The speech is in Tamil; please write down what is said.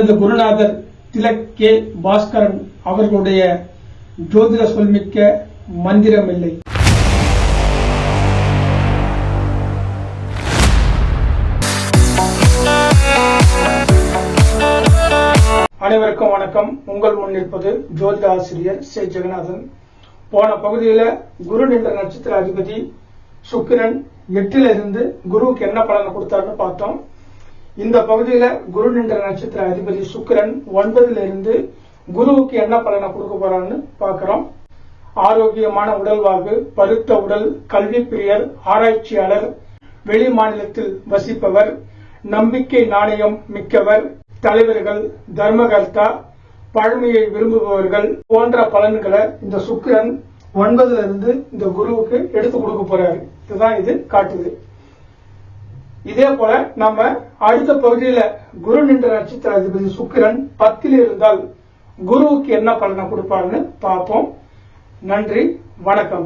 எனது குருநாதர் திலக் கே பாஸ்கரன் அவர்களுடைய ஜோதிட சொல்மிக்க மந்திரமில்லை. அனைவருக்கும் வணக்கம். உங்கள் முன் நிற்பது ஜோதிட ஆசிரியர் சே ஜெகநாதன். போன பகுதியில் குரு நின்ற நட்சத்திர அதிபதி சுக்கிரன் 8ல் இருந்து குருவுக்கு என்ன பலனை கொடுத்தாருன்னு பார்த்தோம். இந்த பகுதியில குரு நின்ற நட்சத்திர அதிபதி சுக்கிரன் 9ல் இருந்து குருவுக்கு என்ன பலனை கொடுக்க போறான்னு பார்க்கிறோம். ஆரோக்கியமான உடல்வாகு, பருத்த உடல், கல்வி பிரியர், ஆராய்ச்சியாளர், வெளி மாநிலத்தில் வசிப்பவர், நம்பிக்கை நாணயம் மிக்கவர், தலைவர்கள், தர்மகர்த்தா, பழமையை விரும்புபவர்கள் போன்ற பலன்களை இந்த சுக்கிரன் 9ல் இருந்து இந்த குருவுக்கு எடுத்து கொடுக்க போறாரு. இதுதான் இது காட்டுது. இதே போல நம்ம அடுத்த பகுதியில குரு நின்ற நட்சத்திர அதிபதி சுக்கிரன் 10ல் இருந்தால் குருவுக்கு என்ன பலனை கொடுப்பாருன்னு பார்ப்போம். நன்றி, வணக்கம்.